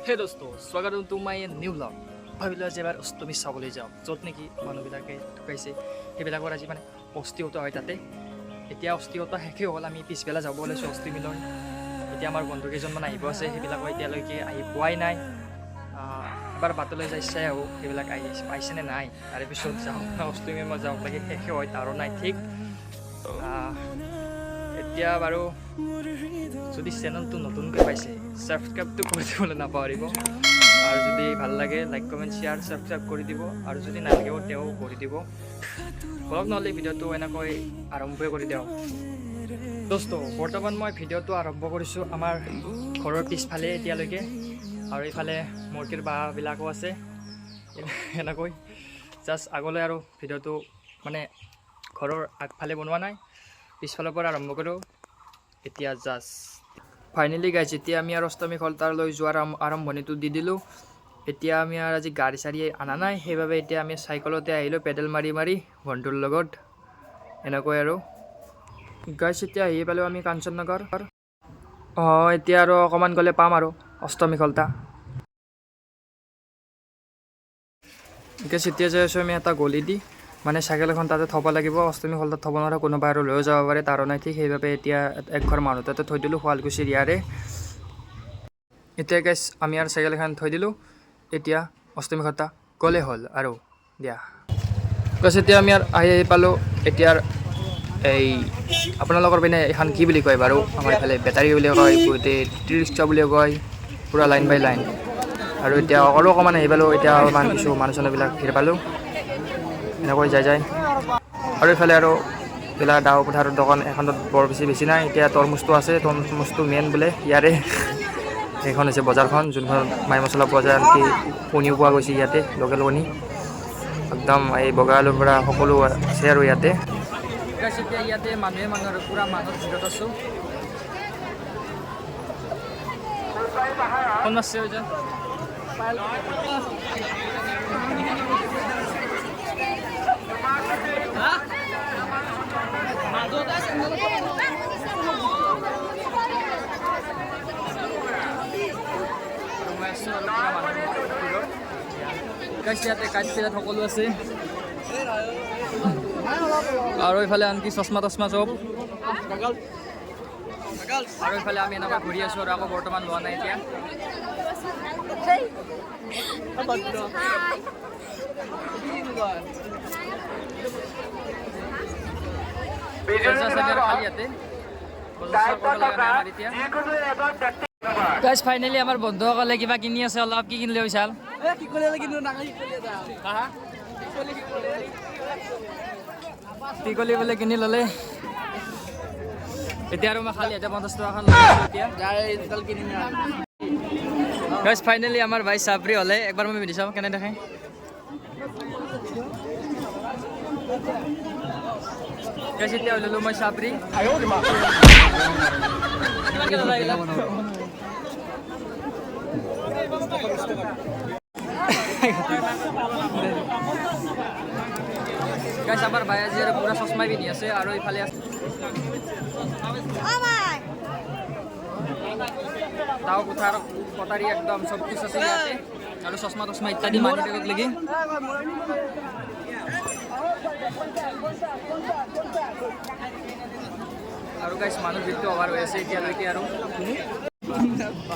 হে দোস্ত স্বাগতম টু মাই নিউ ব্লগ। ভাবিলোঁ আজি এবাৰ অষ্টমী চাবলৈ যাওঁ, য'ত নেকি মানুহবিলাকে ঢুকাইছে সেইবিলাকৰ আজি মানে অস্থিৰতা হয় তাতে। এতিয়া অস্থিৰতা শেষেই হ'ল, আমি পিছবেলা যাব ওলাইছোঁ অষ্টমীলৈ। এতিয়া আমাৰ বন্ধু কেইজনমান আহিব আছে, সেইবিলাকো এতিয়ালৈকে আহি পোৱাই নাই। এবাৰ বাটলৈ যাই চাই আহোঁ সেইবিলাক আহিছেনে নাই, তাৰে পিছত যাওঁ অষ্টমী মই যাওঁ লাগে শেষে হয় তাৰো নাই ঠিক। এতিয়া বাৰু যদি চেনেলটো নতুনকৈ পাইছে ছাবস্ক্ৰাইবটো কৰি দিবলৈ নাপাহৰিব, আৰু যদি ভাল লাগে লাইক কমেণ্ট শ্বেয়াৰ ছাবস্ক্ৰাইব কৰি দিব, আৰু যদি নালাগেও তেওঁ কৰি দিব। বলক নহ'লে ভিডিঅ'টো এনেকৈ আৰম্ভই কৰি দিওঁ। দোস্ত বৰ্তমান মই ভিডিঅ'টো আৰম্ভ কৰিছোঁ আমাৰ ঘৰৰ পিছফালে এতিয়ালৈকে, আৰু এইফালে মূৰ্তিৰ বাঁহবিলাকো আছে এনেকৈ জাষ্ট আগলৈ, আৰু ভিডিঅ'টো মানে ঘৰৰ আগফালে বনোৱা নাই, পিছফালৰ পৰা আৰম্ভ কৰোঁ। এতিয়া জাষ্ট ফাইনেলি গাইজ, এতিয়া আমি আৰু অষ্টমী খলতালৈ যোৱাৰ আৰম্ভণিটো দি দিলোঁ। এতিয়া আমি আৰু আজি গাড়ী চাড়ী অনা নাই, সেইবাবে এতিয়া আমি চাইকেলতে আহিলোঁ পেডেল মাৰি মাৰি বন্ধুৰ লগত এনেকৈ। আৰু গাইজ এতিয়া আহি পালোঁ আমি কাঞ্চন নগৰ। এতিয়া আৰু অকণমান গ'লে পাম আৰু অষ্টমী খলতা। গাইজ এতিয়া যাই আছোঁ আমি এটা গলি দি, মানে চাইকেল এখন তাতে থ'ব লাগিব, অষ্টমী খলতাত থ'ব নোৱাৰে, কোনোবা আৰু লৈও যাব পাৰে, তাৰো নাই ঠিক। সেইবাবে এতিয়া একঘৰ মানুহ তাতে থৈ দিলোঁ শুৱালকুছিৰ ইয়াৰে। এতিয়া গাইজ আমি আৰু চাইকেল এখন থৈ দিলোঁ, এতিয়া অষ্টমী খলতা গ'লে হ'ল আৰু দিয়া। গাইজ এতিয়া আমি আৰু আহি পালোঁ। এতিয়া এই আপোনালোকৰ পিনে এখন কি বুলি কয় বাৰু, আমাৰ এইফালে বেটাৰী বুলি কয়, ত্ৰিশটা বুলি কয়, পূৰা লাইন বাই লাইন। আৰু এতিয়া আৰু অকণমান আহি পালোঁ, এতিয়া অলপমান কিছু মানুহ চানুহবিলাক ভিৰ পালোঁ এনেকৈ যায়। আৰু এইফালে আৰু এইবিলাক ডাও পথাৰৰ দোকান এখনত বৰ বেছি নাই, এতিয়া তৰমুজটো আছে, তৰমুজটো মেইন বোলে ইয়াৰে। এইখন হৈছে বজাৰখন, যোনখন মাই মছলা পোৱা যায়, আনকি কণীও পোৱা গৈছে ইয়াতে, লোকেল কণী একদম এই বগা আলুৰ পৰা সকলো আছে আৰু ইয়াতে। এতিয়া ইয়াতে মানুহে আৰু পূৰা মানুহৰ ভিতৰত আছোঁ। কোন আছে ইয়াতে কাঠফিৰাত সকলো আছে, আৰু এইফালে আনকি চশমা তচমা চব, আৰু এইফালে আমি এনেকৈ ঘূৰি আছোঁ, আৰু আকৌ বৰ্তমান লোৱা নাই এতিয়া। গাইজ ফাইনেলি আমাৰ বন্ধুসকলে কিবা কিনি আছে, অলপ কি কিনিলে বিশাল? টিকলি বোলে কিনি ল'লে। এতিয়া আৰু মই খালি 50 টকাখন লৈছোঁ এতিয়া। গাইজ ফাইনেলি আমাৰ ভাই চাবৰি হ'লে, একবাৰ মই পিন্ধি চাওঁ কেনে দেখে। গাইজ এতিয়া ওলালোঁ মই চাবৰি। গাইজ আমাৰ ভাই আজি আৰু পূৰা চশমাই পিন্ধি আছে, আৰু ইফালে দাও পথাৰ কটাৰী একদম চব কিছু আছে ইয়াতে, আৰু চশমা তচমা ইত্যাদি মানি বেগত লাগি। আৰু গাইজ মানুহ ভিৰটো অভাৰ হৈ আছে এতিয়ালৈকে। আৰু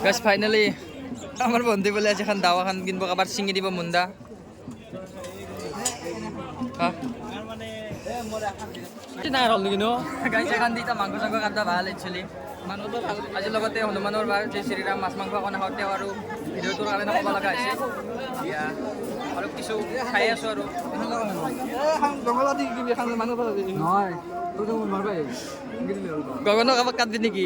গাইজ ফাইনেলি আমাৰ বন্ধু বোলে আজি এখন দাও এখন কিনিব, কাৰোবাৰ ছিঙি দিব মুন্দা। গাইজ এখন দি মাংস চাংস কাটা ভাল একচুৱেলি। আজিৰ লগতে হনুমানৰ বাৰ যে শ্ৰীৰাম মাছ মাংস অকণ খাওঁতে আৰু ভিডিঅ'টোৰ কাৰণে ক'ব লগা হৈছে। এতিয়া আৰু কিছু খাই আছোঁ আৰু গগনক কাৰোবাক কাটি নেকি?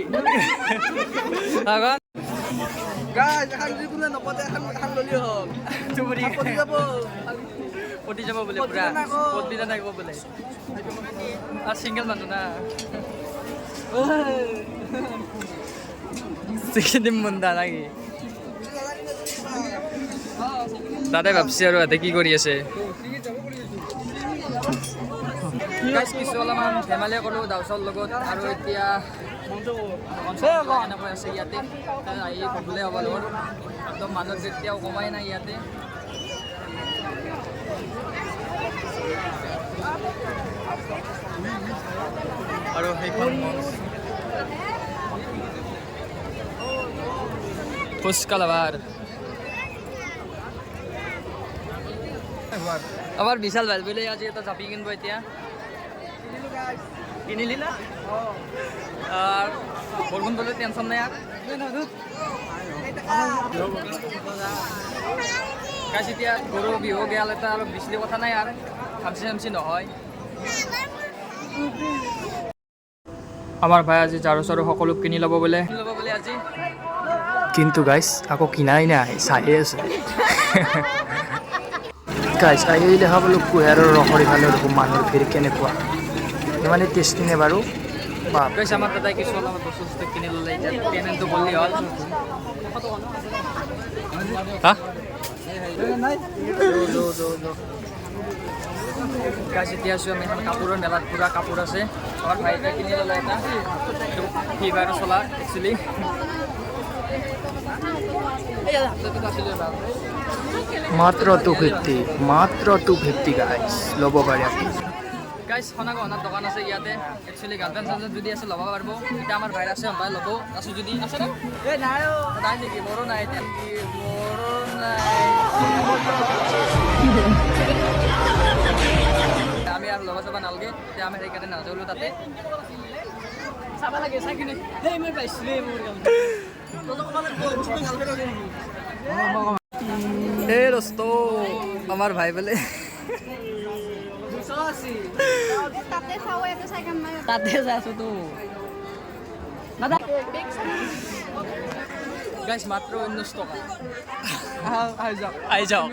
পতি যাব বোলে পুৰা, পদিনা থাকিব বোলে, আৰু ছিংগল মানুহ না চিকেন মুন্দা নাকি? তাতে ভাবছি আৰু ইয়াতে কি কৰি আছে। কিছু অলপমান ধেমালি কৰোঁ দাউচৰ লগত, আৰু এতিয়া এনেকৈ আছে ইয়াতে আহি গ'লে হ'ব লগৰ একদম মানুহ যেতিয়াও কমাই নাই ইয়াতে আৰু সেইখন ফুচকালাবার আবার বিশাল ভাই বলে আজি এটা চাপি কিনবো এতিয়া কিনিলি না আর বলগুন বলে টেনশন নাই আর গাইছ এতিয়া গরু বিহু গেল এটা অলপ বেছি কথা নাই আর খামচি চামচি নহয় আমার ভাই আজি ঝাৰু চাৰু সকলো কিনি ল'ব বোলে আজি কিন্তু গাইছ আকৌ কিনাই নাই চাই আছে গাইছ আহি দেখা পালোঁ কুঁহিয়াৰৰ ৰসৰ ইফালে মানুহৰ ভিৰ কেনেকুৱা ইমানে টেষ্টি নে বাৰু বা গাইছ আমাৰ দাদাই কিছু অলপ বস্তু কিনি ল'লে এতিয়া পেমেণ্টটো বললি হ'ল হা গাইছ এতিয়া আছোঁ আমি এখন কাপোৰৰ মেলাত পুৰা কাপোৰ আছে আমাৰ ভাই এটা কিনি ল'লে এটা ফিভাৰ চলা একচুৱেলি মাত্ৰ 250 গাইছ ল'ব পাৰে আপুনি গাইছ সোণা গহনাৰ দোকান আছে ইয়াতে একচুৱেলি গাৰ্লফ্ৰেণ্ড চাৰ্লফ্ৰেণ্ড যদি আছে ল'ব পাৰিব এতিয়া আমাৰ ভাইৰ আছে ভাই ল'ব আছো যদি আছে না নাই নেকি মোৰো নাই এতিয়া মোৰো নাই আমি আৰু ল'ব চাব নালাগে এতিয়া আমি সেইকাৰণে নাযাওঁ তাতে চাব লাগে চাই কিনে সেই মই পাইছিলোঁ এই দোস্ত আমার ভাই বলে তাতে যাইছো তো গাইছ মাত্র 19 টাকা আই যাও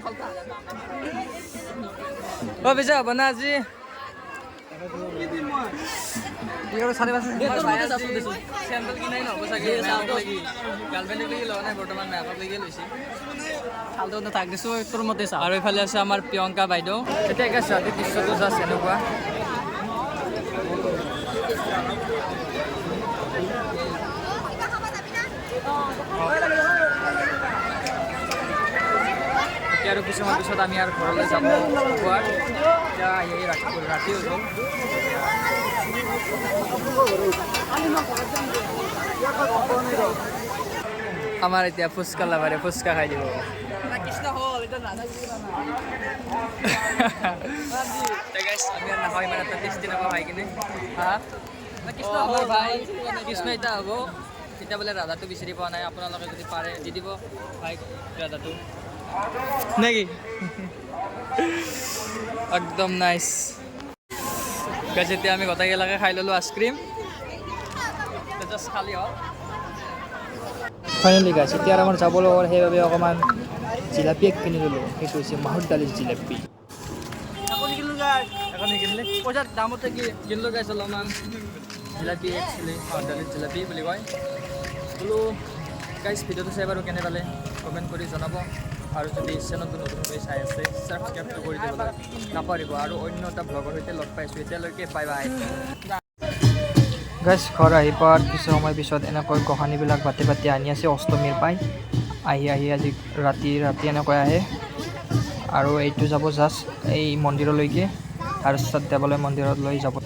ও বেজা হ'ব না আজি চেণ্ডেল কিনাই নহ'ব চাগে গাৰ্লফ্ৰেণ্ডক লাগি লোৱা নাই বৰ্তমান মেকআপ লাগি লৈছে চালটো থাক দিছোঁ তোৰ মতে চা আৰু এইফালে আছে আমাৰ প্ৰিয়ংকা বাইদেউ এতিয়া একে ছোৱালী দৃশ্যটো জাষ্ট এনেকুৱা এতিয়া আৰু কিছুমান পিছত আমি আৰু ঘৰলৈ যাব খোৱাৰ এতিয়া আহি ৰাতি হৈ গ'ল আমাৰ এতিয়া ফুচকা লাভাৰে ফুচকা খাই দিব আমি আৰু নাখাওঁ ইমান এটা টেষ্টি নাপাওঁ খাই কিনে হা আমাৰ ভাই কৃষ্ণ এতিয়া হ'ব এতিয়া বোলে ৰাধাটো বিচাৰি পোৱা নাই আপোনালোকে যদি পাৰে দি দিব ভাই ৰাধাটো নেকি একদম নাইচ গাইছ এতিয়া আমি গোটেইগিলাকে খাই ল'লোঁ আইচক্ৰীম জাষ্ট খালি হ'ল ফাইনেলি গাইছ এতিয়া আমাৰ যাব লগৰ সেইবাবে অকণমান জিলাপি এক কিনি ল'লোঁ সেইটো হৈছে মাহৰ দালিৰ জিলাপি এখন কিনিলে পইচাৰ দামতে কি কিনিলোঁ গাইছ অলপমান জিলাপি একচুৱেলি মাহৰ দালিৰ জিলাপি বুলি কয় বোলো গাইছ ভিডিঅ'টো চাই বাৰু কেনে পালে কমেণ্ট কৰি জনাব আৰু যদি চেনেলটো নতুনকৈ চাই আছে ছাবস্ক্ৰাইবটো কৰি দিবলৈ নাপাহৰিব আৰু অন্য এটা ব্লগৰ সৈতে লগ পাইছোঁ এতিয়ালৈকে বাই বাই গাইছ ঘৰ আহি পোৱাৰ কিছু সময় পিছত এনেকৈ গোসাঁনীবিলাক বাটি বাটি আনি আছে অষ্টমীৰ পাই আহি আজি ৰাতি এনেকৈ আহে আৰু এইটো যাব জাষ্ট এই মন্দিৰলৈকে আৰু দেৱালয় মন্দিৰত লৈ যাব